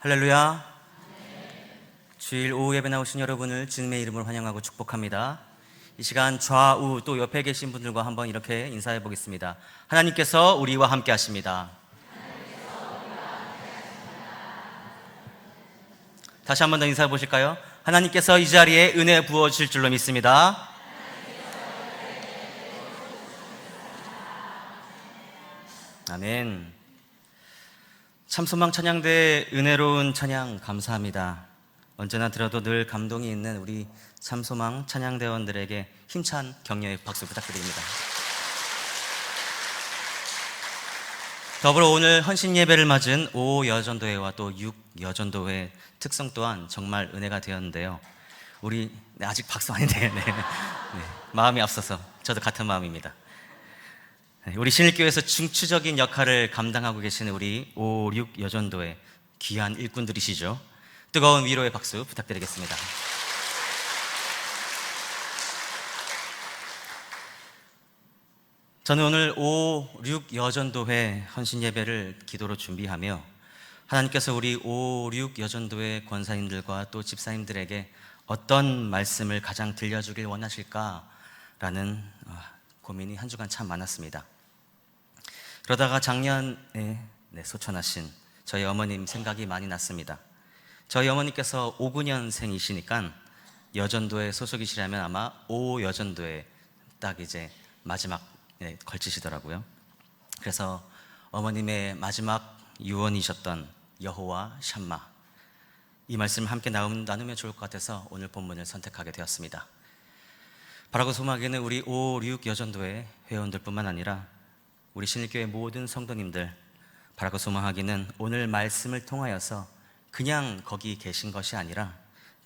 할렐루야. 주일 오후 예배 나오신 여러분을 주님의 이름으로 환영하고 축복합니다. 이 시간 좌우 또 옆에 계신 분들과 한번 이렇게 인사해 보겠습니다. 하나님께서 우리와 함께 하십니다. 다시 한번 더 인사해 보실까요? 하나님께서 이 자리에 은혜 부어주실 줄로 믿습니다. 아멘. 참소망 찬양대의 은혜로운 찬양 감사합니다. 언제나 들어도 늘 감동이 있는 우리 참소망 찬양대원들에게 힘찬 격려의 박수 부탁드립니다. 더불어 오늘 헌신 예배를 맞은 5여전도회와 또 6여전도회 특성 또한 정말 은혜가 되었는데요. 우리 아직 박수 아닌데 마음이 앞서서 저도 같은 마음입니다. 우리 신일교회에서 중추적인 역할을 감당하고 계시는 우리 5, 6 여전도의 귀한 일꾼들이시죠. 뜨거운 위로의 박수 부탁드리겠습니다. 저는 오늘 5, 6 여전도회 헌신 예배를 기도로 준비하며 하나님께서 우리 5, 6 여전도회 권사님들과 또 집사님들에게 어떤 말씀을 가장 들려주길 원하실까라는 고민이 한 주간 참 많았습니다. 그러다가 작년에 소천하신 저희 어머님 생각이 많이 났습니다. 저희 어머니께서 59년생이시니까 여전도에 소속이시라면 아마 5여전도에 딱 이제 마지막 걸치시더라고요. 그래서 어머님의 마지막 유언이셨던 여호와 샴마, 이 말씀을 함께 나누면 좋을 것 같아서 오늘 본문을 선택하게 되었습니다. 바라고 소망하기는 우리 5, 6 여전도의 회원들뿐만 아니라 우리 신일교회 모든 성도님들, 바라고 소망하기는 오늘 말씀을 통하여서 그냥 거기 계신 것이 아니라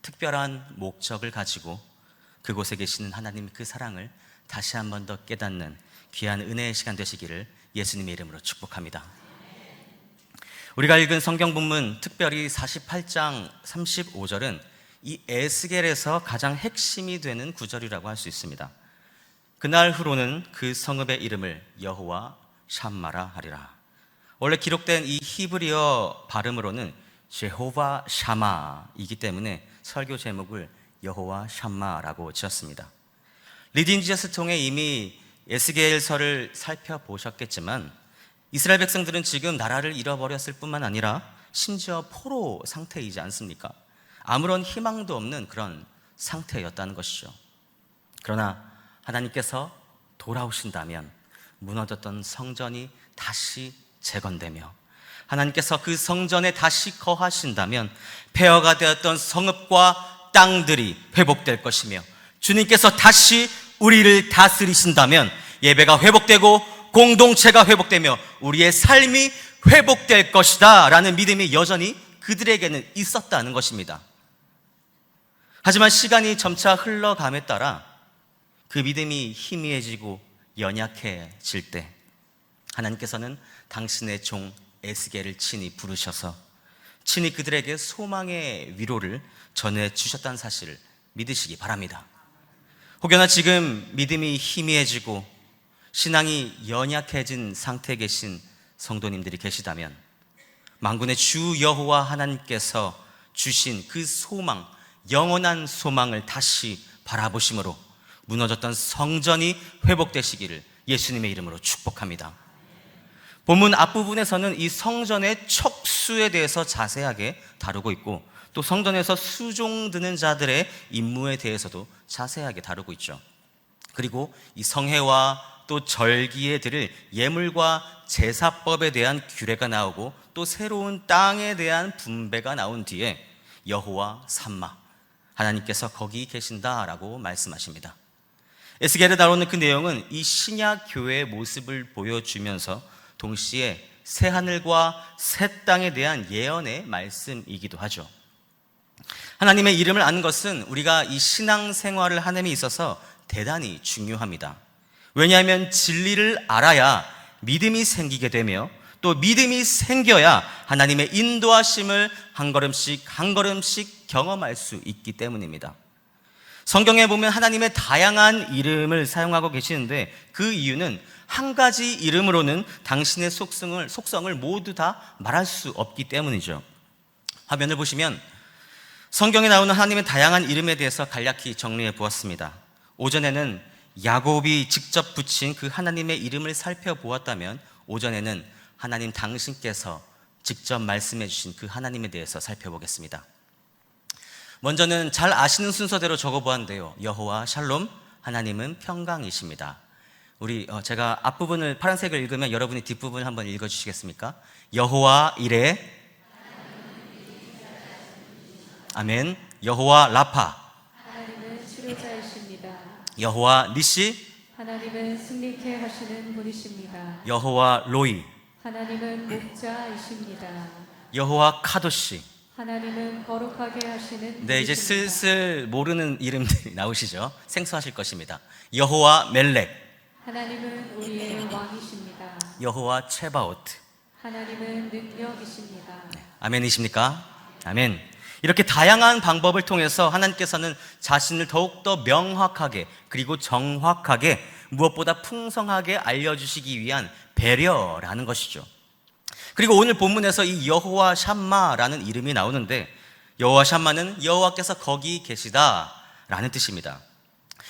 특별한 목적을 가지고 그곳에 계시는 하나님 그 사랑을 다시 한 번 더 깨닫는 귀한 은혜의 시간 되시기를 예수님의 이름으로 축복합니다. 우리가 읽은 성경 본문, 특별히 48장 35절은 이 에스겔에서 가장 핵심이 되는 구절이라고 할 수 있습니다. 그날 후로는 그 성읍의 이름을 여호와 샴마라 하리라. 원래 기록된 이 히브리어 발음으로는 제호바 샤마이기 때문에 설교 제목을 여호와 샴마라고 지었습니다. 리딩 지저스 통해 이미 에스겔서를 살펴보셨겠지만 이스라엘 백성들은 지금 나라를 잃어버렸을 뿐만 아니라 심지어 포로 상태이지 않습니까? 아무런 희망도 없는 그런 상태였다는 것이죠. 그러나 하나님께서 돌아오신다면 무너졌던 성전이 다시 재건되며 하나님께서 그 성전에 다시 거하신다면 폐허가 되었던 성읍과 땅들이 회복될 것이며 주님께서 다시 우리를 다스리신다면 예배가 회복되고 공동체가 회복되며 우리의 삶이 회복될 것이다 라는 믿음이 여전히 그들에게는 있었다는 것입니다. 하지만 시간이 점차 흘러감에 따라 그 믿음이 희미해지고 연약해질 때 하나님께서는 당신의 종 에스겔을 친히 부르셔서 친히 그들에게 소망의 위로를 전해주셨다는 사실을 믿으시기 바랍니다. 혹여나 지금 믿음이 희미해지고 신앙이 연약해진 상태에 계신 성도님들이 계시다면 만군의 주 여호와 하나님께서 주신 그 소망, 영원한 소망을 다시 바라보심으로 무너졌던 성전이 회복되시기를 예수님의 이름으로 축복합니다. 본문 앞부분에서는 이 성전의 척수에 대해서 자세하게 다루고 있고 또 성전에서 수종드는 자들의 임무에 대해서도 자세하게 다루고 있죠. 그리고 이 성회와 또 절기에 드릴 예물과 제사법에 대한 규례가 나오고 또 새로운 땅에 대한 분배가 나온 뒤에 여호와 삼마, 하나님께서 거기 계신다라고 말씀하십니다. 에스겔에 나오는 그 내용은 이 신약 교회의 모습을 보여주면서 동시에 새 하늘과 새 땅에 대한 예언의 말씀이기도 하죠. 하나님의 이름을 아는 것은 우리가 이 신앙생활을 하는 데 있어서 대단히 중요합니다. 왜냐하면 진리를 알아야 믿음이 생기게 되며 또 믿음이 생겨야 하나님의 인도하심을 한 걸음씩 한 걸음씩 경험할 수 있기 때문입니다. 성경에 보면 하나님의 다양한 이름을 사용하고 계시는데 그 이유는 한 가지 이름으로는 당신의 속성을 모두 다 말할 수 없기 때문이죠. 화면을 보시면 성경에 나오는 하나님의 다양한 이름에 대해서 간략히 정리해 보았습니다. 오전에는 야곱이 직접 붙인 그 하나님의 이름을 살펴보았다면, 오전에는 하나님 당신께서 직접 말씀해 주신 그 하나님에 대해서 살펴보겠습니다. 먼저는 잘 아시는 순서대로 적어보았는데요. 여호와 샬롬, 하나님은 평강이십니다. 제가 앞부분을 파란색을 읽으면 여러분이 뒷부분을 한번 읽어주시겠습니까? 여호와 이레, 아멘. 여호와 라파, 하나님은 치료자이십니다. 여호와 니시, 하나님은 승리케 하시는 분이십니다. 여호와 로이, 하나님은 목자이십니다. 여호와 카도시. 하나님은 거룩하게 하시는 네, 이제 분이십니다. 슬슬 모르는 이름들이 나오시죠? 생소하실 것입니다. 여호와 멜렉, 하나님은 우리의 왕이십니다. 여호와 체바오트. 하나님은 능력이십니다. 아멘이십니까? 아멘. 이렇게 다양한 방법을 통해서 하나님께서는 자신을 더욱더 명확하게, 그리고 정확하게, 무엇보다 풍성하게 알려주시기 위한 배려라는 것이죠. 그리고 오늘 본문에서 이 여호와 샴마라는 이름이 나오는데, 여호와 샴마는 여호와께서 거기 계시다라는 뜻입니다.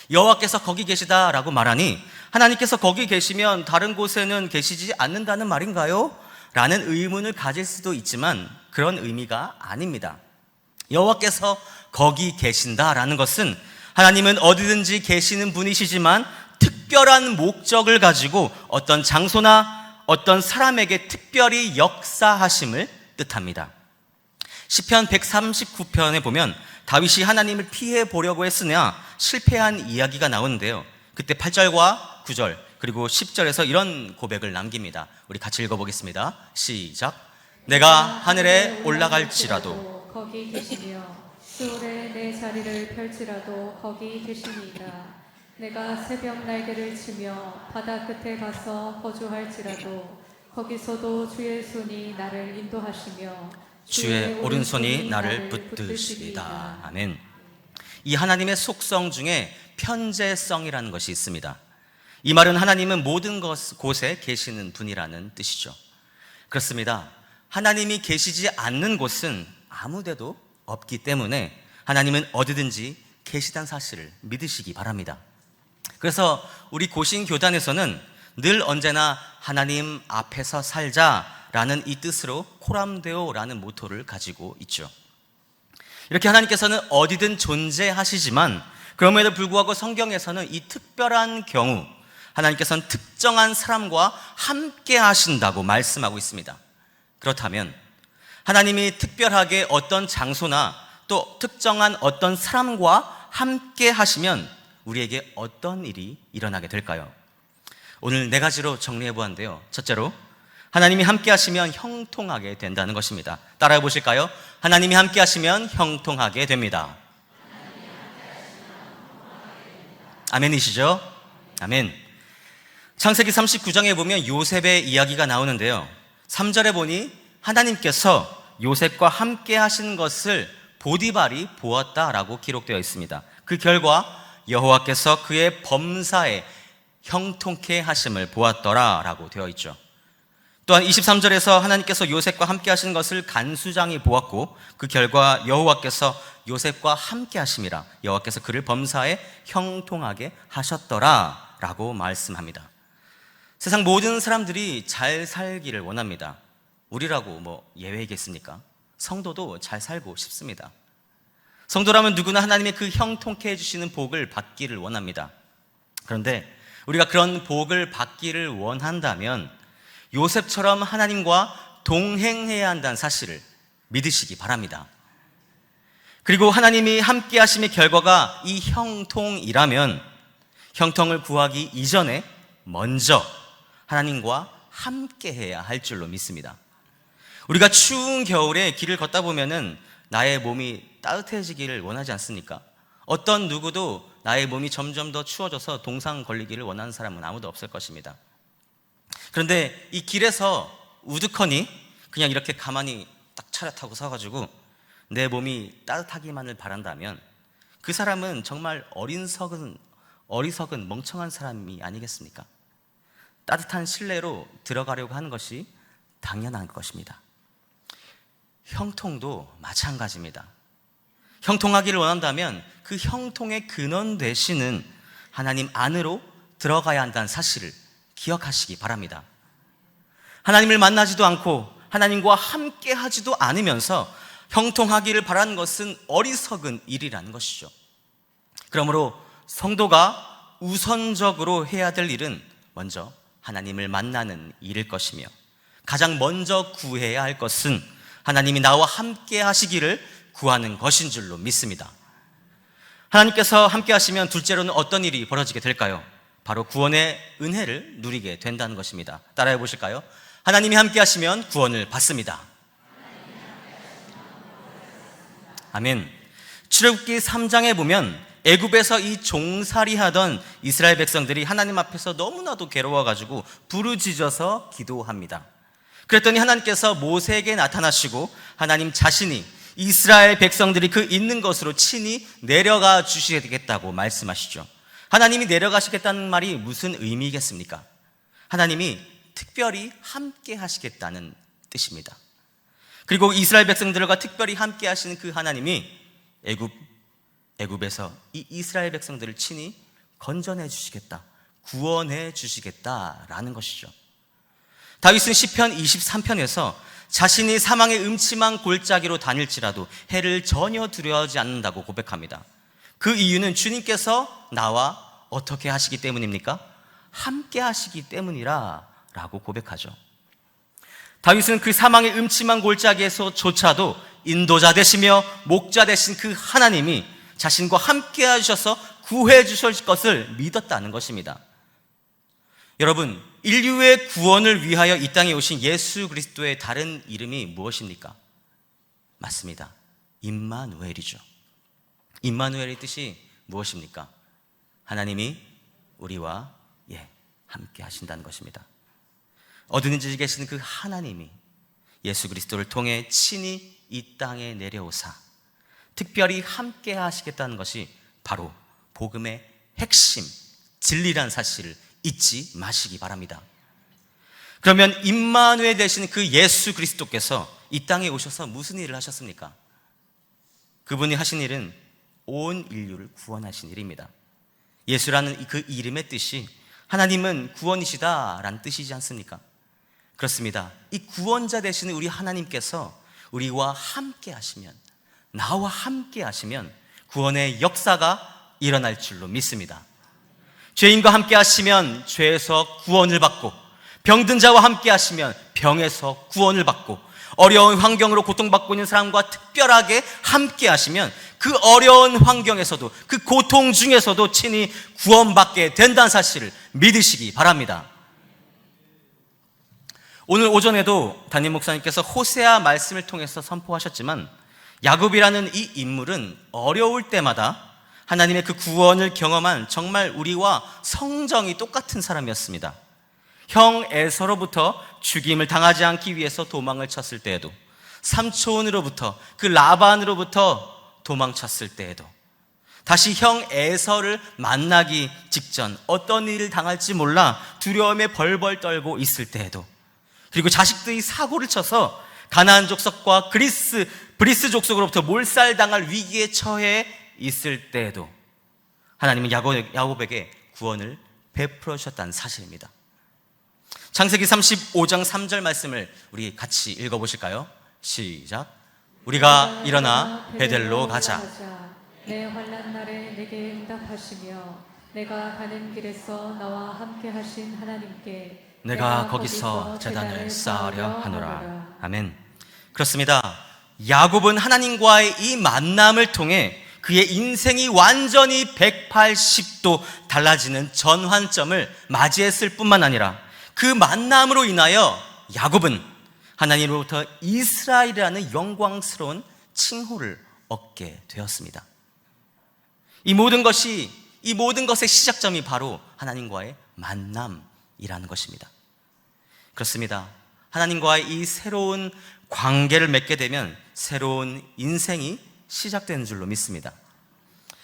여호와께서 거기 계시다라고 말하니, 하나님께서 거기 계시면 다른 곳에는 계시지 않는다는 말인가요? 라는 의문을 가질 수도 있지만 그런 의미가 아닙니다. 여호와께서 거기 계신다라는 것은 하나님은 어디든지 계시는 분이시지만 특별한 목적을 가지고 어떤 장소나 어떤 사람에게 특별히 역사하심을 뜻합니다. 시편 139편에 보면 다윗이 하나님을 피해 보려고 했으나 실패한 이야기가 나오는데요. 그때 8절과 9절 그리고 10절에서 이런 고백을 남깁니다. 우리 같이 읽어보겠습니다. 시작. 내가 하늘에 올라갈지라도 거기 계시며 수월에 내 자리를 펼지라도 거기 계시니이다. 내가 새벽 날개를 치며 바다 끝에 가서 거주할지라도 거기서도 주의 손이 나를 인도하시며 주의 오른손이 나를 붙드시리다. 아멘. 이 하나님의 속성 중에 편재성이라는 것이 있습니다. 이 말은 하나님은 모든 곳에 계시는 분이라는 뜻이죠. 그렇습니다. 하나님이 계시지 않는 곳은 아무데도 없기 때문에 하나님은 어디든지 계시다는 사실을 믿으시기 바랍니다. 그래서 우리 고신교단에서는 늘 언제나 하나님 앞에서 살자라는 이 뜻으로 코람데오라는 모토를 가지고 있죠. 이렇게 하나님께서는 어디든 존재하시지만 그럼에도 불구하고 성경에서는 이 특별한 경우 하나님께서는 특정한 사람과 함께 하신다고 말씀하고 있습니다. 그렇다면 하나님이 특별하게 어떤 장소나 또 특정한 어떤 사람과 함께 하시면 우리에게 어떤 일이 일어나게 될까요? 오늘 4가지로 정리해 보았는데요. 첫째로, 하나님이 함께 하시면 형통하게 된다는 것입니다. 따라해 보실까요? 하나님이 함께 하시면 형통하게 됩니다. 아멘이시죠? 아멘. 창세기 39장에 보면 요셉의 이야기가 나오는데요. 3절에 보니 하나님께서 요셉과 함께 하신 것을 보디발이 보았다라고 기록되어 있습니다. 그 결과 여호와께서 그의 범사에 형통케 하심을 보았더라라고 되어 있죠. 또한 23절에서 하나님께서 요셉과 함께 하신 것을 간수장이 보았고 그 결과 여호와께서 요셉과 함께 하심이라, 여호와께서 그를 범사에 형통하게 하셨더라라고 말씀합니다. 세상 모든 사람들이 잘 살기를 원합니다. 우리라고 예외이겠습니까? 성도도 잘 살고 싶습니다. 성도라면 누구나 하나님의 그 형통케 해주시는 복을 받기를 원합니다. 그런데 우리가 그런 복을 받기를 원한다면 요셉처럼 하나님과 동행해야 한다는 사실을 믿으시기 바랍니다. 그리고 하나님이 함께 하심의 결과가 이 형통이라면 형통을 구하기 이전에 먼저 하나님과 함께 해야 할 줄로 믿습니다. 우리가 추운 겨울에 길을 걷다 보면은 나의 몸이 따뜻해지기를 원하지 않습니까? 어떤 누구도 나의 몸이 점점 더 추워져서 동상 걸리기를 원하는 사람은 아무도 없을 것입니다. 그런데 이 길에서 우두커니 그냥 이렇게 가만히 딱 차렷하고 서가지고 내 몸이 따뜻하기만을 바란다면 그 사람은 정말 어리석은 멍청한 사람이 아니겠습니까? 따뜻한 실내로 들어가려고 하는 것이 당연한 것입니다. 형통도 마찬가지입니다. 형통하기를 원한다면 그 형통의 근원 되시는 하나님 안으로 들어가야 한다는 사실을 기억하시기 바랍니다. 하나님을 만나지도 않고 하나님과 함께 하지도 않으면서 형통하기를 바라는 것은 어리석은 일이라는 것이죠. 그러므로 성도가 우선적으로 해야 될 일은 먼저 하나님을 만나는 일일 것이며, 가장 먼저 구해야 할 것은 하나님이 나와 함께 하시기를 구하는 것인 줄로 믿습니다. 하나님께서 함께 하시면 둘째로는 어떤 일이 벌어지게 될까요? 바로 구원의 은혜를 누리게 된다는 것입니다. 따라해 보실까요? 하나님이 함께 하시면 구원을 받습니다. 아멘. 출애굽기 3장에 보면 애굽에서 이 종살이하던 이스라엘 백성들이 하나님 앞에서 너무나도 괴로워가지고 부르짖어서 기도합니다. 그랬더니 하나님께서 모세에게 나타나시고 하나님 자신이 이스라엘 백성들이 그 있는 곳으로 친히 내려가 주시겠다고 말씀하시죠. 하나님이 내려가시겠다는 말이 무슨 의미겠습니까? 하나님이 특별히 함께 하시겠다는 뜻입니다. 그리고 이스라엘 백성들과 특별히 함께 하시는 그 하나님이 애굽에서 이 이스라엘 백성들을 친히 건져내 주시겠다, 구원해 주시겠다라는 것이죠. 다윗은 시편 23편에서 자신이 사망의 음침한 골짜기로 다닐지라도 해를 전혀 두려워하지 않는다고 고백합니다. 그 이유는 주님께서 나와 어떻게 하시기 때문입니까? 함께 하시기 때문이라 라고 고백하죠. 다윗은 그 사망의 음침한 골짜기에서조차도 인도자 되시며 목자 되신 그 하나님이 자신과 함께 하셔서 구해 주실 것을 믿었다는 것입니다. 여러분, 인류의 구원을 위하여 이 땅에 오신 예수 그리스도의 다른 이름이 무엇입니까? 맞습니다. 임마누엘이죠. 임마누엘의 뜻이 무엇입니까? 하나님이 우리와 함께 하신다는 것입니다. 어디든지 계시는 그 하나님이 예수 그리스도를 통해 친히 이 땅에 내려오사 특별히 함께 하시겠다는 것이 바로 복음의 핵심, 진리란 사실을 잊지 마시기 바랍니다. 그러면 임마누엘 되신 그 예수 그리스도께서 이 땅에 오셔서 무슨 일을 하셨습니까? 그분이 하신 일은 온 인류를 구원하신 일입니다. 예수라는 그 이름의 뜻이 하나님은 구원이시다라는 뜻이지 않습니까? 그렇습니다. 이 구원자 되시는 우리 하나님께서 우리와 함께 하시면, 나와 함께 하시면 구원의 역사가 일어날 줄로 믿습니다. 죄인과 함께 하시면 죄에서 구원을 받고, 병든 자와 함께 하시면 병에서 구원을 받고, 어려운 환경으로 고통받고 있는 사람과 특별하게 함께 하시면 그 어려운 환경에서도, 그 고통 중에서도 친히 구원받게 된다는 사실을 믿으시기 바랍니다. 오늘 오전에도 담임 목사님께서 호세아 말씀을 통해서 선포하셨지만, 야곱이라는 이 인물은 어려울 때마다 하나님의 그 구원을 경험한 정말 우리와 성정이 똑같은 사람이었습니다. 형 에서로부터 죽임을 당하지 않기 위해서 도망을 쳤을 때에도, 삼촌으로부터, 그 라반으로부터 도망쳤을 때에도, 다시 형 에서를 만나기 직전 어떤 일을 당할지 몰라 두려움에 벌벌 떨고 있을 때에도, 그리고 자식들이 사고를 쳐서 가나안 족속과 브리스 족속으로부터 몰살당할 위기에 처해 있을 때에도 하나님은 야곱에게 구원을 베풀어 주셨다는 사실입니다. 창세기 35장 3절 말씀을 우리 같이 읽어보실까요? 시작. 우리가 일어나 베델로 가자. 내 환난 날에 내게 응답하시며 내가 가는 길에서 나와 함께 하신 하나님께 내가 거기서 제단을 쌓으려 하노라. 아멘. 그렇습니다. 야곱은 하나님과의 이 만남을 통해 그의 인생이 완전히 180도 달라지는 전환점을 맞이했을 뿐만 아니라 그 만남으로 인하여 야곱은 하나님으로부터 이스라엘이라는 영광스러운 칭호를 얻게 되었습니다. 이 모든 것의 시작점이 바로 하나님과의 만남이라는 것입니다. 그렇습니다. 하나님과의 이 새로운 관계를 맺게 되면 새로운 인생이 시작되는 줄로 믿습니다.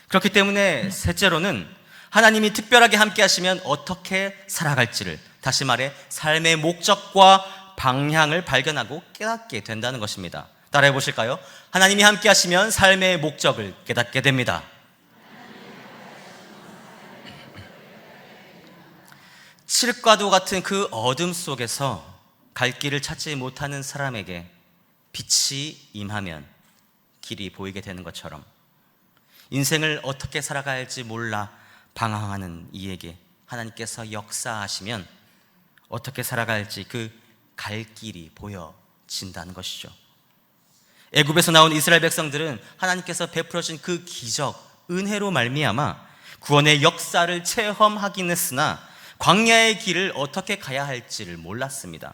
그렇기 때문에 셋째로는 하나님이 특별하게 함께 하시면 어떻게 살아갈지를, 다시 말해 삶의 목적과 방향을 발견하고 깨닫게 된다는 것입니다. 따라해 보실까요? 하나님이 함께 하시면 삶의 목적을 깨닫게 됩니다. 칠흑과도 같은 그 어둠 속에서 갈 길을 찾지 못하는 사람에게 빛이 임하면 길이 보이게 되는 것처럼, 인생을 어떻게 살아가야 할지 몰라 방황하는 이에게 하나님께서 역사하시면 어떻게 살아가야 할지 그 갈 길이 보여진다는 것이죠. 애굽에서 나온 이스라엘 백성들은 하나님께서 베풀어 주신 그 기적, 은혜로 말미암아 구원의 역사를 체험하긴 했으나 광야의 길을 어떻게 가야 할지를 몰랐습니다.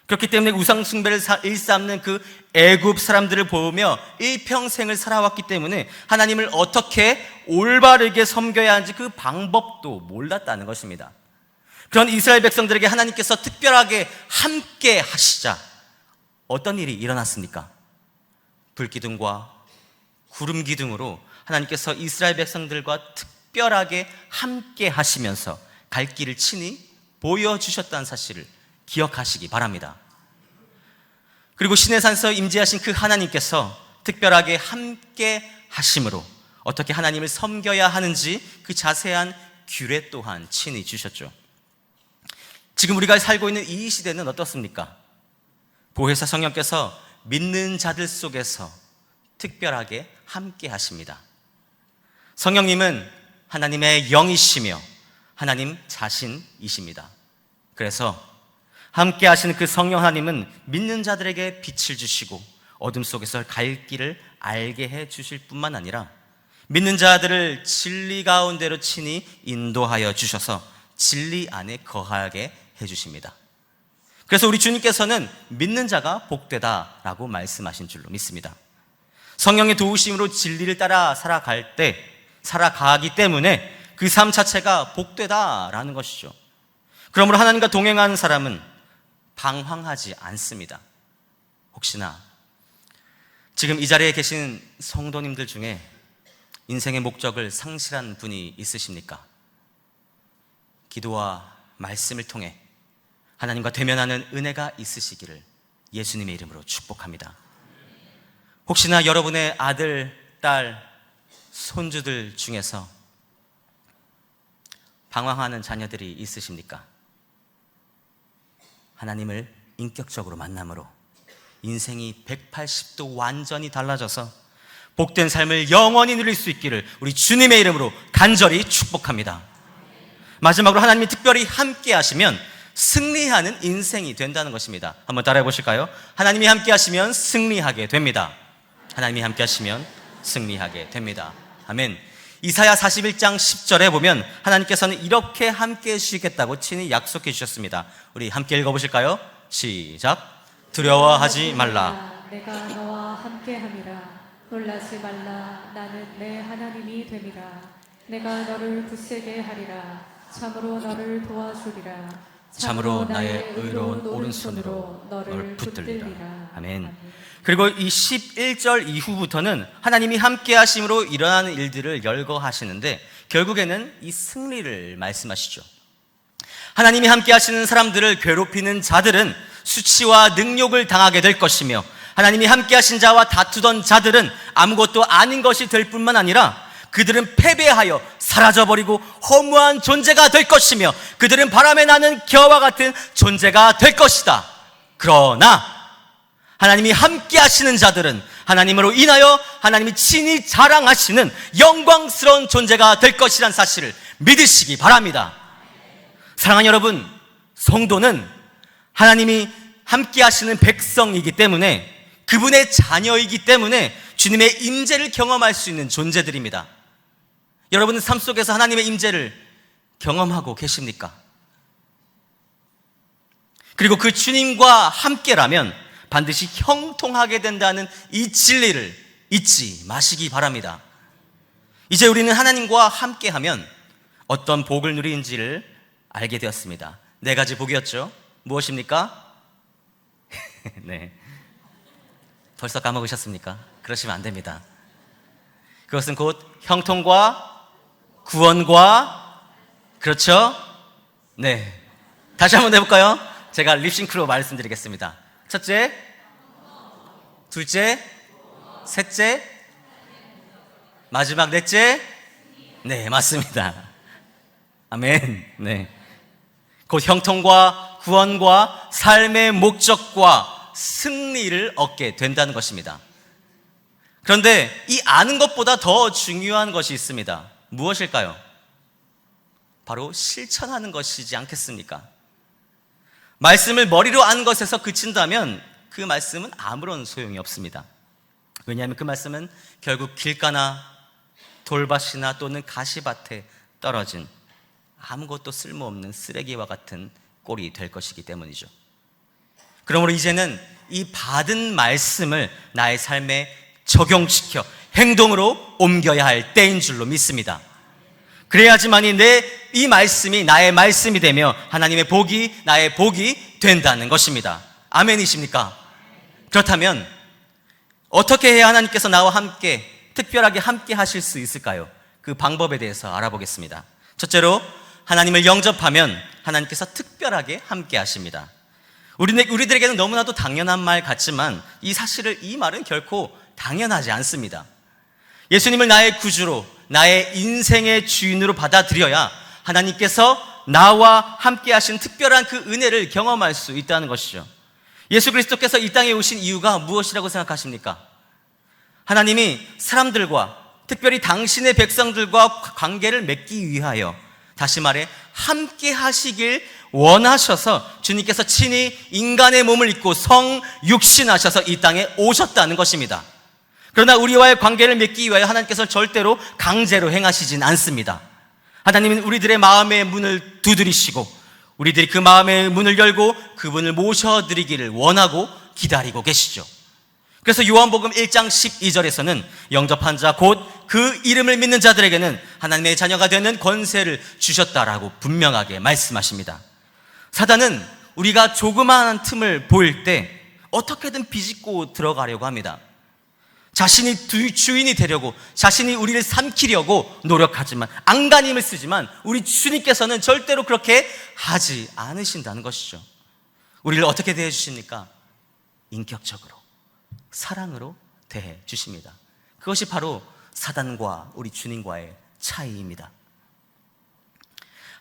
그렇기 때문에 우상 숭배를 일삼는 그 애굽 사람들을 보며 일평생을 살아왔기 때문에 하나님을 어떻게 올바르게 섬겨야 하는지 그 방법도 몰랐다는 것입니다. 그런 이스라엘 백성들에게 하나님께서 특별하게 함께 하시자 어떤 일이 일어났습니까? 불기둥과 구름기둥으로 하나님께서 이스라엘 백성들과 특별하게 함께 하시면서 갈 길을 친히 보여주셨다는 사실을 기억하시기 바랍니다. 그리고 시내산에서 임재하신 그 하나님께서 특별하게 함께 하심으로 어떻게 하나님을 섬겨야 하는지 그 자세한 규례 또한 친히 주셨죠. 지금 우리가 살고 있는 이 시대는 어떻습니까? 보혜사 성령께서 믿는 자들 속에서 특별하게 함께 하십니다. 성령님은 하나님의 영이시며 하나님 자신이십니다. 그래서 함께 하시는 그 성령 하나님은 믿는 자들에게 빛을 주시고 어둠 속에서 갈 길을 알게 해 주실 뿐만 아니라 믿는 자들을 진리 가운데로 친히 인도하여 주셔서 진리 안에 거하게 해 주십니다. 그래서 우리 주님께서는 믿는 자가 복되다라고 말씀하신 줄로 믿습니다. 성령의 도우심으로 진리를 따라 살아가기 때문에 그 삶 자체가 복되다라는 것이죠. 그러므로 하나님과 동행하는 사람은 방황하지 않습니다. 혹시나 지금 이 자리에 계신 성도님들 중에 인생의 목적을 상실한 분이 있으십니까? 기도와 말씀을 통해 하나님과 대면하는 은혜가 있으시기를 예수님의 이름으로 축복합니다. 혹시나 여러분의 아들, 딸, 손주들 중에서 방황하는 자녀들이 있으십니까? 하나님을 인격적으로 만남으로 인생이 180도 완전히 달라져서 복된 삶을 영원히 누릴 수 있기를 우리 주님의 이름으로 간절히 축복합니다. 마지막으로 하나님이 특별히 함께 하시면 승리하는 인생이 된다는 것입니다. 한번 따라해 보실까요? 하나님이 함께 하시면 승리하게 됩니다. 하나님이 함께 하시면 승리하게 됩니다. 아멘. 이사야 41장 10절에 보면 하나님께서는 이렇게 함께 해주시겠다고 친히 약속해 주셨습니다. 우리 함께 읽어보실까요? 시작. 두려워하지 말라. 내가 너와 함께함이라. 놀라지 말라. 나는 내 하나님이 됨이라. 내가 너를 굳세게 하리라. 참으로 너를 도와주리라. 참으로 나의 의로운 오른손으로 너를 붙들리라. 아멘. 그리고 이 11절 이후부터는 하나님이 함께 하심으로 일어나는 일들을 열거하시는데 결국에는 이 승리를 말씀하시죠. 하나님이 함께 하시는 사람들을 괴롭히는 자들은 수치와 능욕을 당하게 될 것이며 하나님이 함께 하신 자와 다투던 자들은 아무것도 아닌 것이 될 뿐만 아니라 그들은 패배하여 사라져버리고 허무한 존재가 될 것이며 그들은 바람에 나는 겨와 같은 존재가 될 것이다. 그러나 하나님이 함께 하시는 자들은 하나님으로 인하여 하나님이 친히 자랑하시는 영광스러운 존재가 될 것이라는 사실을 믿으시기 바랍니다. 사랑하는 여러분, 성도는 하나님이 함께 하시는 백성이기 때문에 그분의 자녀이기 때문에 주님의 임재를 경험할 수 있는 존재들입니다. 여러분은 삶 속에서 하나님의 임재를 경험하고 계십니까? 그리고 그 주님과 함께라면 반드시 형통하게 된다는 이 진리를 잊지 마시기 바랍니다. 이제 우리는 하나님과 함께하면 어떤 복을 누리는지를 알게 되었습니다. 4가지 복이었죠. 무엇입니까? 네, 벌써 까먹으셨습니까? 그러시면 안 됩니다. 그것은 곧 형통과 구원과, 그렇죠? 네, 다시 한번 해볼까요? 제가 립싱크로 말씀드리겠습니다. 첫째, 둘째, 셋째, 마지막 넷째. 네, 맞습니다. 아멘. 네. 곧 형통과 구원과 삶의 목적과 승리를 얻게 된다는 것입니다. 그런데 이 아는 것보다 더 중요한 것이 있습니다. 무엇일까요? 바로 실천하는 것이지 않겠습니까? 말씀을 머리로 아는 것에서 그친다면 그 말씀은 아무런 소용이 없습니다. 왜냐하면 그 말씀은 결국 길가나 돌밭이나 또는 가시밭에 떨어진 아무것도 쓸모없는 쓰레기와 같은 꼴이 될 것이기 때문이죠. 그러므로 이제는 이 받은 말씀을 나의 삶에 적용시켜 행동으로 옮겨야 할 때인 줄로 믿습니다. 그래야지만이 이 말씀이 나의 말씀이 되며 하나님의 복이 나의 복이 된다는 것입니다. 아멘이십니까? 그렇다면 어떻게 해야 하나님께서 나와 함께 특별하게 함께 하실 수 있을까요? 그 방법에 대해서 알아보겠습니다. 첫째로 하나님을 영접하면 하나님께서 특별하게 함께 하십니다. 우리들에게는 너무나도 당연한 말 같지만 이 말은 결코 당연하지 않습니다. 예수님을 나의 구주로, 나의 인생의 주인으로 받아들여야 하나님께서 나와 함께 하신 특별한 그 은혜를 경험할 수 있다는 것이죠. 예수 그리스도께서 이 땅에 오신 이유가 무엇이라고 생각하십니까? 하나님이 사람들과, 특별히 당신의 백성들과 관계를 맺기 위하여, 다시 말해 함께 하시길 원하셔서 주님께서 친히 인간의 몸을 입고 성육신하셔서 이 땅에 오셨다는 것입니다. 그러나 우리와의 관계를 맺기 위하여 하나님께서 절대로 강제로 행하시진 않습니다. 하나님은 우리들의 마음의 문을 두드리시고 우리들이 그 마음의 문을 열고 그분을 모셔드리기를 원하고 기다리고 계시죠. 그래서 요한복음 1장 12절에서는 영접한 자 곧 그 이름을 믿는 자들에게는 하나님의 자녀가 되는 권세를 주셨다라고 분명하게 말씀하십니다. 사단은 우리가 조그마한 틈을 보일 때 어떻게든 비집고 들어가려고 합니다. 자신이 주인이 되려고, 자신이 우리를 삼키려고 노력하지만, 안간힘을 쓰지만 우리 주님께서는 절대로 그렇게 하지 않으신다는 것이죠. 우리를 어떻게 대해 주십니까? 인격적으로, 사랑으로 대해 주십니다. 그것이 바로 사단과 우리 주님과의 차이입니다.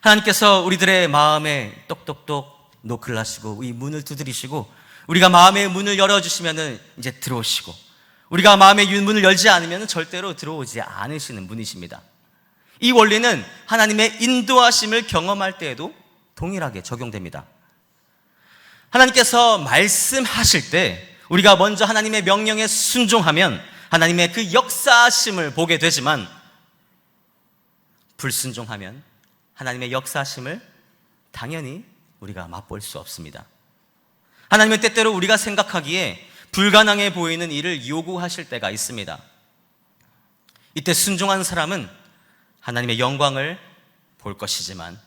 하나님께서 우리들의 마음에 똑똑똑 노크를 하시고 이 문을 두드리시고 우리가 마음의 문을 열어주시면 이제 들어오시고, 우리가 마음의 문을 열지 않으면 절대로 들어오지 않으시는 분이십니다. 이 원리는 하나님의 인도하심을 경험할 때에도 동일하게 적용됩니다. 하나님께서 말씀하실 때 우리가 먼저 하나님의 명령에 순종하면 하나님의 그 역사하심을 보게 되지만, 불순종하면 하나님의 역사하심을 당연히 우리가 맛볼 수 없습니다. 하나님은 때때로 우리가 생각하기에 불가능해 보이는 일을 요구하실 때가 있습니다. 이때 순종한 사람은 하나님의 영광을 볼 것이지만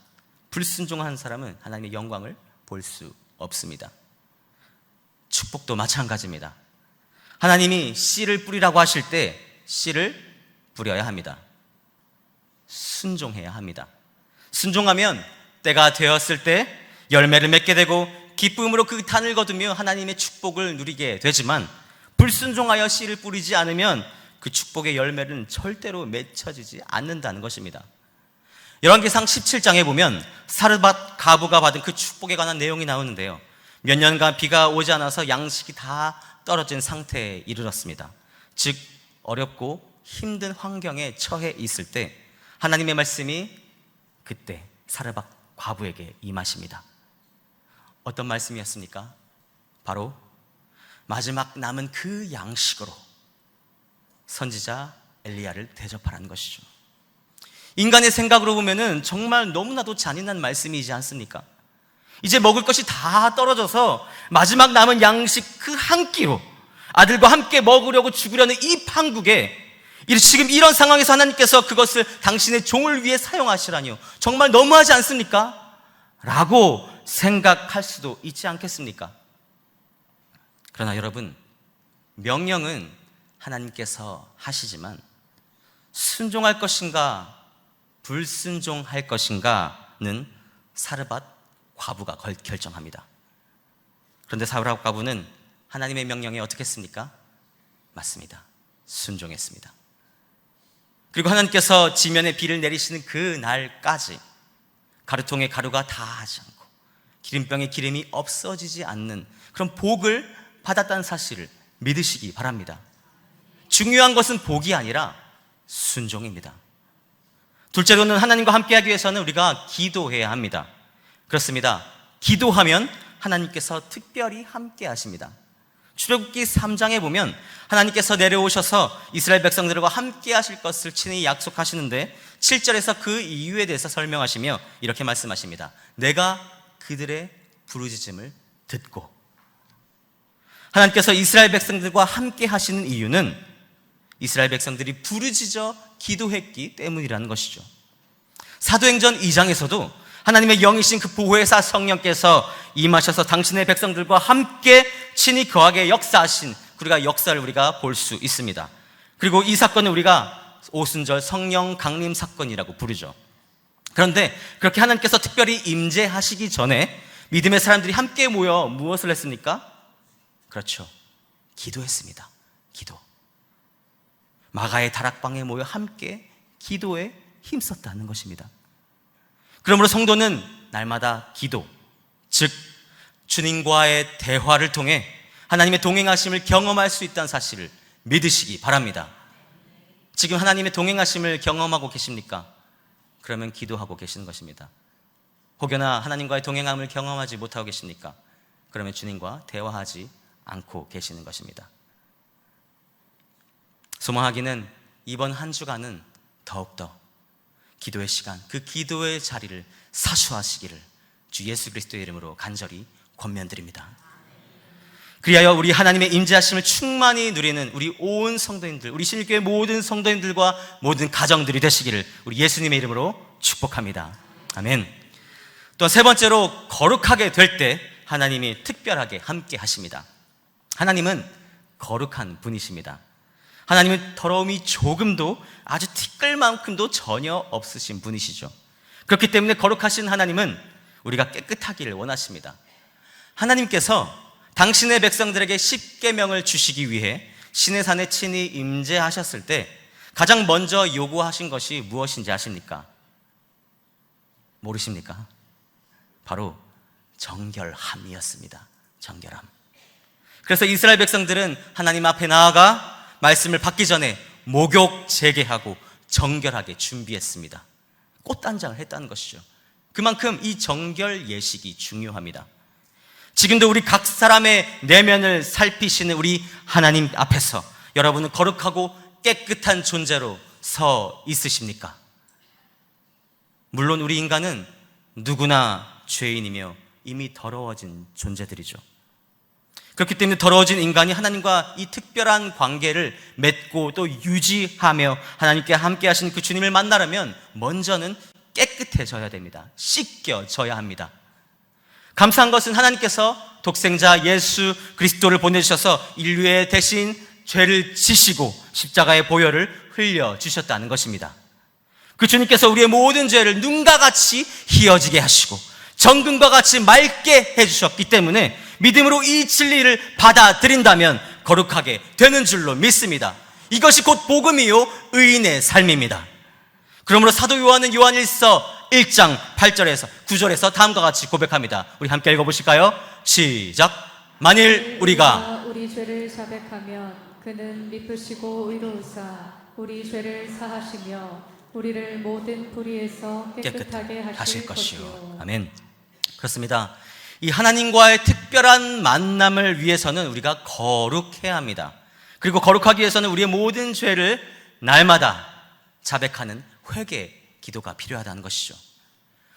불순종한 사람은 하나님의 영광을 볼 수 없습니다. 축복도 마찬가지입니다. 하나님이 씨를 뿌리라고 하실 때 씨를 뿌려야 합니다. 순종해야 합니다. 순종하면 때가 되었을 때 열매를 맺게 되고 기쁨으로 그 단을 거두며 하나님의 축복을 누리게 되지만, 불순종하여 씨를 뿌리지 않으면 그 축복의 열매는 절대로 맺혀지지 않는다는 것입니다. 열왕기상 17장에 보면 사르밧 과부가 받은 그 축복에 관한 내용이 나오는데요, 몇 년간 비가 오지 않아서 양식이 다 떨어진 상태에 이르렀습니다. 즉 어렵고 힘든 환경에 처해 있을 때 하나님의 말씀이 그때 사르밧 과부에게 임하십니다. 어떤 말씀이었습니까? 바로 마지막 남은 그 양식으로 선지자 엘리야를 대접하라는 것이죠. 인간의 생각으로 보면은 정말 너무나도 잔인한 말씀이지 않습니까? 이제 먹을 것이 다 떨어져서 마지막 남은 양식 그 한 끼로 아들과 함께 먹으려고 죽으려는 이 판국에, 지금 이런 상황에서 하나님께서 그것을 당신의 종을 위해 사용하시라니요, 정말 너무하지 않습니까? 라고 생각할 수도 있지 않겠습니까? 그러나 여러분, 명령은 하나님께서 하시지만 순종할 것인가 불순종할 것인가는 사르밧 과부가 결정합니다. 그런데 사울하고 가부는 하나님의 명령에 어떻게 했습니까? 맞습니다. 순종했습니다. 그리고 하나님께서 지면에 비를 내리시는 그 날까지 가루통에 가루가 다하지 않고 기름병에 기름이 없어지지 않는 그런 복을 받았다는 사실을 믿으시기 바랍니다. 중요한 것은 복이 아니라 순종입니다. 둘째로는 하나님과 함께하기 위해서는 우리가 기도해야 합니다. 그렇습니다. 기도하면 하나님께서 특별히 함께하십니다. 출애굽기 3장에 보면 하나님께서 내려오셔서 이스라엘 백성들과 함께하실 것을 친히 약속하시는데 7절에서 그 이유에 대해서 설명하시며 이렇게 말씀하십니다. 내가 그들의 부르짖음을 듣고. 하나님께서 이스라엘 백성들과 함께 하시는 이유는 이스라엘 백성들이 부르짖어 기도했기 때문이라는 것이죠. 사도행전 2장에서도 하나님의 영이신 그 보혜사 성령께서 임하셔서 당신의 백성들과 함께 친히 거하게 역사하신 우리가 역사를 우리가 볼 수 있습니다. 그리고 이 사건을 우리가 오순절 성령 강림 사건이라고 부르죠. 그런데 그렇게 하나님께서 특별히 임재하시기 전에 믿음의 사람들이 함께 모여 무엇을 했습니까? 그렇죠. 기도했습니다. 기도. 마가의 다락방에 모여 함께 기도에 힘썼다는 것입니다. 그러므로 성도는 날마다 기도, 즉 주님과의 대화를 통해 하나님의 동행하심을 경험할 수 있다는 사실을 믿으시기 바랍니다. 지금 하나님의 동행하심을 경험하고 계십니까? 그러면 기도하고 계시는 것입니다. 혹여나 하나님과의 동행함을 경험하지 못하고 계십니까? 그러면 주님과 대화하지 않고 계시는 것입니다. 소망하기는 이번 한 주간은 더욱더 기도의 시간, 그 기도의 자리를 사수하시기를 주 예수 그리스도의 이름으로 간절히 권면드립니다. 그리하여 우리 하나님의 임재하심을 충만히 누리는 우리 온 성도님들, 우리 신일교회 모든 성도님들과 모든 가정들이 되시기를 우리 예수님의 이름으로 축복합니다. 아멘. 또 세 번째로 거룩하게 될 때 하나님이 특별하게 함께 하십니다. 하나님은 거룩한 분이십니다. 하나님은 더러움이 조금도 아주 티끌만큼도 전혀 없으신 분이시죠. 그렇기 때문에 거룩하신 하나님은 우리가 깨끗하기를 원하십니다. 하나님께서 당신의 백성들에게 십계명을 주시기 위해 시내산에 친히 임재하셨을 때 가장 먼저 요구하신 것이 무엇인지 아십니까? 모르십니까? 바로 정결함이었습니다. 정결함. 그래서 이스라엘 백성들은 하나님 앞에 나아가 말씀을 받기 전에 목욕 재개하고 정결하게 준비했습니다. 꽃단장을 했다는 것이죠. 그만큼 이 정결 예식이 중요합니다. 지금도 우리 각 사람의 내면을 살피시는 우리 하나님 앞에서 여러분은 거룩하고 깨끗한 존재로 서 있으십니까? 물론 우리 인간은 누구나 죄인이며 이미 더러워진 존재들이죠. 그렇기 때문에 더러워진 인간이 하나님과 이 특별한 관계를 맺고 또 유지하며 하나님께 함께 하시는 그 주님을 만나려면 먼저는 깨끗해져야 됩니다. 씻겨져야 합니다. 감사한 것은 하나님께서 독생자 예수 그리스도를 보내주셔서 인류의 대신 죄를 지시고 십자가의 보혈을 흘려주셨다는 것입니다. 그 주님께서 우리의 모든 죄를 눈과 같이 희어지게 하시고 정금과 같이 맑게 해주셨기 때문에 믿음으로 이 진리를 받아들인다면 거룩하게 되는 줄로 믿습니다. 이것이 곧 복음이요 의인의 삶입니다. 그러므로 사도 요한은 요한일서 1장 8절에서 9절에서 다음과 같이 고백합니다. 우리 함께 읽어보실까요? 시작. 만일 우리가 우리 죄를 자백하면 그는 미쁘시고 의로우사 우리 죄를 사하시며 우리를 모든 불의에서 깨끗하게 하실 것이요. 아멘. 그렇습니다. 이 하나님과의 특별한 만남을 위해서는 우리가 거룩해야 합니다. 그리고 거룩하기 위해서는 우리의 모든 죄를 날마다 자백하는 회개 기도가 필요하다는 것이죠.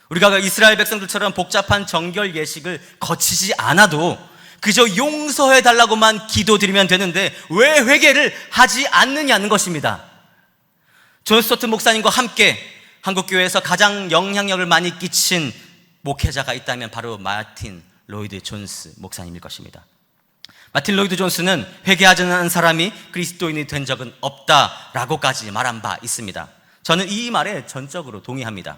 우리가 이스라엘 백성들처럼 복잡한 정결 예식을 거치지 않아도 그저 용서해 달라고만 기도드리면 되는데 왜 회개를 하지 않느냐는 것입니다. 존 스토트 목사님과 함께 한국교회에서 가장 영향력을 많이 끼친 목회자가 있다면 바로 마틴 로이드 존스 목사님일 것입니다. 마틴 로이드 존스는 회개하지 않은 사람이 그리스도인이 된 적은 없다라고까지 말한 바 있습니다. 저는 이 말에 전적으로 동의합니다.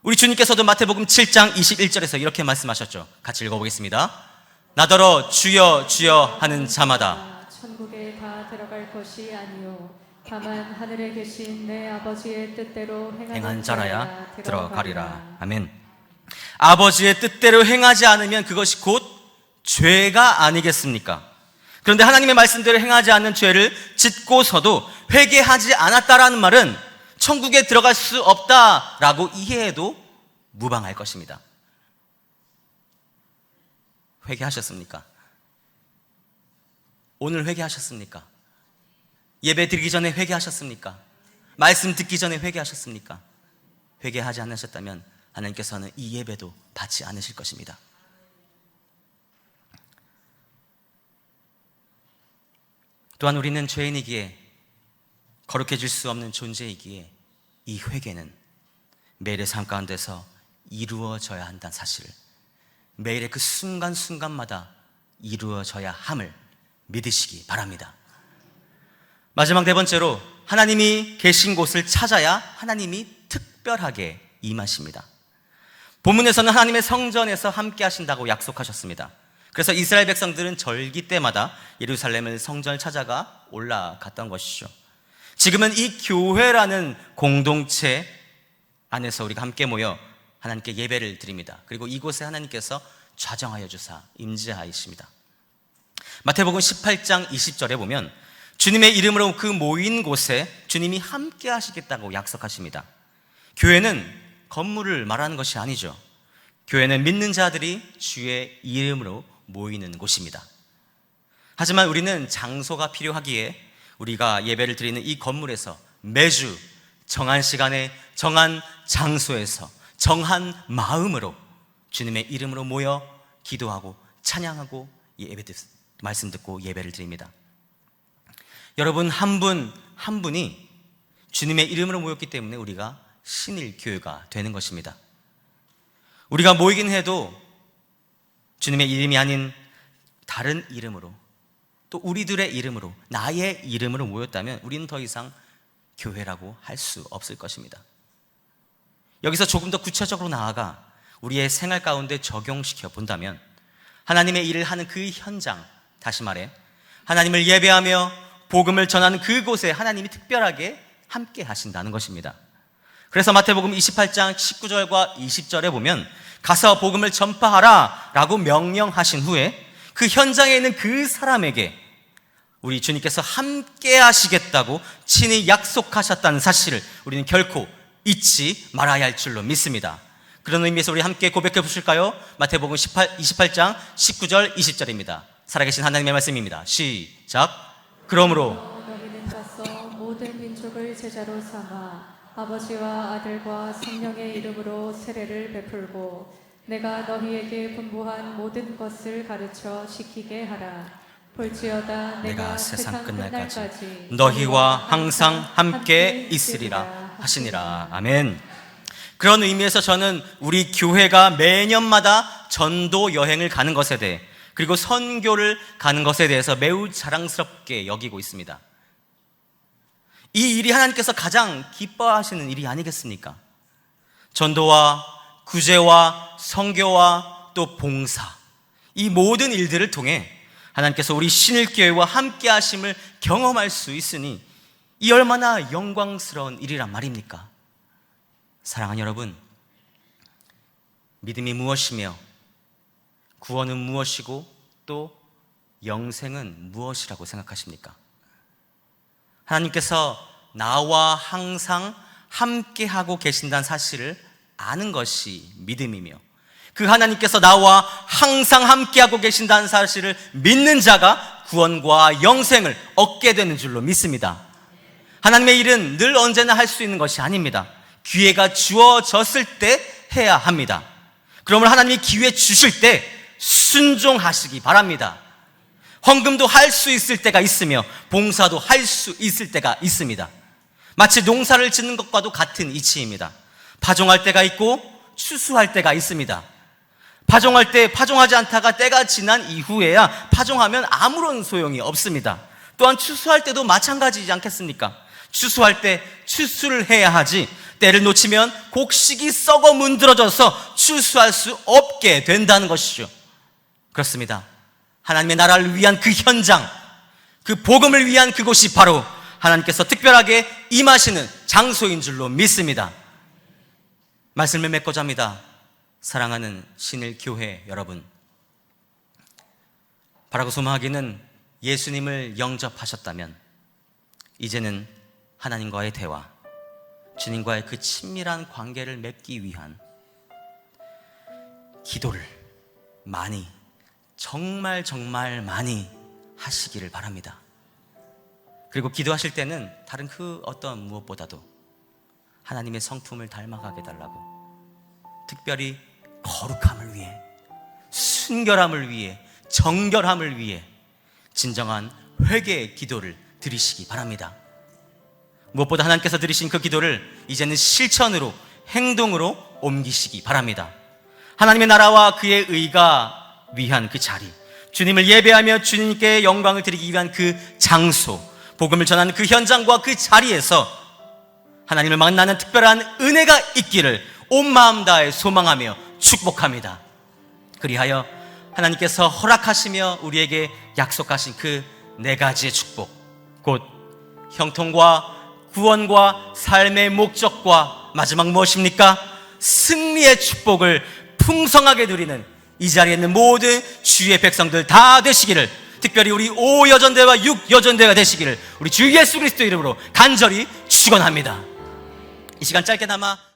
우리 주님께서도 마태복음 7장 21절에서 이렇게 말씀하셨죠. 같이 읽어보겠습니다. 나더러 주여 주여 하는 자마다 천국에 다 들어갈 것이 아니요 다만 하늘에 계신 내 아버지의 뜻대로 행한 자라야 들어가리라. 아멘. 아버지의 뜻대로 행하지 않으면 그것이 곧 죄가 아니겠습니까? 그런데 하나님의 말씀대로 행하지 않는 죄를 짓고서도 회개하지 않았다라는 말은 천국에 들어갈 수 없다라고 이해해도 무방할 것입니다. 회개하셨습니까? 오늘 회개하셨습니까? 예배 드리기 전에 회개하셨습니까? 말씀 듣기 전에 회개하셨습니까? 회개하지 않으셨다면 하나님께서는 이 예배도 받지 않으실 것입니다. 또한 우리는 죄인이기에 거룩해질 수 없는 존재이기에 이 회개는 매일의 삶 가운데서 이루어져야 한다는 사실을, 매일의 그 순간순간마다 이루어져야 함을 믿으시기 바랍니다. 마지막 네 번째로, 하나님이 계신 곳을 찾아야 하나님이 특별하게 임하십니다. 본문에서는 하나님의 성전에서 함께 하신다고 약속하셨습니다. 그래서 이스라엘 백성들은 절기 때마다 예루살렘을 성전을 찾아가 올라갔던 것이죠. 지금은 이 교회라는 공동체 안에서 우리가 함께 모여 하나님께 예배를 드립니다. 그리고 이곳에 하나님께서 좌정하여 주사 임재하십니다. 마태복음 18장 20절에 보면 주님의 이름으로 그 모인 곳에 주님이 함께 하시겠다고 약속하십니다. 교회는 건물을 말하는 것이 아니죠. 교회는 믿는 자들이 주의 이름으로 모이는 곳입니다. 하지만 우리는 장소가 필요하기에 우리가 예배를 드리는 이 건물에서 매주 정한 시간에 정한 장소에서 정한 마음으로 주님의 이름으로 모여 기도하고 찬양하고 말씀 듣고 예배를 드립니다. 여러분 한 분 한 분이 주님의 이름으로 모였기 때문에 우리가 신일교회가 되는 것입니다. 우리가 모이긴 해도 주님의 이름이 아닌 다른 이름으로, 또 우리들의 이름으로, 나의 이름으로 모였다면 우리는 더 이상 교회라고 할 수 없을 것입니다. 여기서 조금 더 구체적으로 나아가 우리의 생활 가운데 적용시켜 본다면 하나님의 일을 하는 그 현장, 다시 말해 하나님을 예배하며 복음을 전하는 그곳에 하나님이 특별하게 함께 하신다는 것입니다. 그래서 마태복음 28장 19절과 20절에 보면 가서 복음을 전파하라 라고 명령하신 후에 그 현장에 있는 그 사람에게 우리 주님께서 함께 하시겠다고 친히 약속하셨다는 사실을 우리는 결코 잊지 말아야 할 줄로 믿습니다. 그런 의미에서 우리 함께 고백해 보실까요? 마태복음 28장 19절 20절입니다. 살아계신 하나님의 말씀입니다. 시작. 그러므로 너희는 가서 모든 민족을 제자로 삼아 아버지와 아들과 성령의 이름으로 세례를 베풀고 내가 너희에게 분부한 모든 것을 가르쳐 지키게 하라. 볼지어다 내가 세상 끝날까지 너희와 항상 함께 있으리라 하시니라. 아멘. 그런 의미에서 저는 우리 교회가 매년마다 전도 여행을 가는 것에 대해, 그리고 선교를 가는 것에 대해서 매우 자랑스럽게 여기고 있습니다. 이 일이 하나님께서 가장 기뻐하시는 일이 아니겠습니까? 전도와 구제와 선교와 또 봉사, 이 모든 일들을 통해 하나님께서 우리 신일교회와 함께 하심을 경험할 수 있으니 이 얼마나 영광스러운 일이란 말입니까? 사랑하는 여러분, 믿음이 무엇이며 구원은 무엇이고 또 영생은 무엇이라고 생각하십니까? 하나님께서 나와 항상 함께하고 계신다는 사실을 아는 것이 믿음이며, 그 하나님께서 나와 항상 함께하고 계신다는 사실을 믿는 자가 구원과 영생을 얻게 되는 줄로 믿습니다. 하나님의 일은 늘 언제나 할 수 있는 것이 아닙니다. 기회가 주어졌을 때 해야 합니다. 그러면 하나님이 기회 주실 때 순종하시기 바랍니다. 헌금도 할 수 있을 때가 있으며 봉사도 할 수 있을 때가 있습니다. 마치 농사를 짓는 것과도 같은 이치입니다. 파종할 때가 있고 추수할 때가 있습니다. 파종할 때 파종하지 않다가 때가 지난 이후에야 파종하면 아무런 소용이 없습니다. 또한 추수할 때도 마찬가지지 않겠습니까? 추수할 때 추수를 해야 하지, 때를 놓치면 곡식이 썩어 문드러져서 추수할 수 없게 된다는 것이죠. 그렇습니다. 하나님의 나라를 위한 그 현장, 그 복음을 위한 그곳이 바로 하나님께서 특별하게 임하시는 장소인 줄로 믿습니다. 말씀을 맺고자 합니다. 사랑하는 신일 교회 여러분, 바라고 소망하기는 예수님을 영접하셨다면 이제는 하나님과의 대화, 주님과의 그 친밀한 관계를 맺기 위한 기도를 많이, 정말 많이 하시기를 바랍니다. 그리고 기도하실 때는 다른 그 어떤 무엇보다도 하나님의 성품을 닮아가게 달라고, 특별히 거룩함을 위해, 순결함을 위해, 정결함을 위해 진정한 회개의 기도를 드리시기 바랍니다. 무엇보다 하나님께서 드리신 그 기도를 이제는 실천으로, 행동으로 옮기시기 바랍니다. 하나님의 나라와 그의 의가 위한 그 자리, 주님을 예배하며 주님께 영광을 드리기 위한 그 장소, 복음을 전하는 그 현장과 그 자리에서 하나님을 만나는 특별한 은혜가 있기를 온 마음 다해 소망하며 축복합니다. 그리하여 하나님께서 허락하시며 우리에게 약속하신 그 네 가지의 축복, 곧 형통과 구원과 삶의 목적과 마지막 무엇입니까? 승리의 축복을 풍성하게 누리는 이 자리에 있는 모든 주의 백성들 다 되시기를, 특별히 우리 5여전대와 6여전대가 되시기를 우리 주 예수 그리스도 이름으로 간절히 축원합니다. 이 시간 짧게나마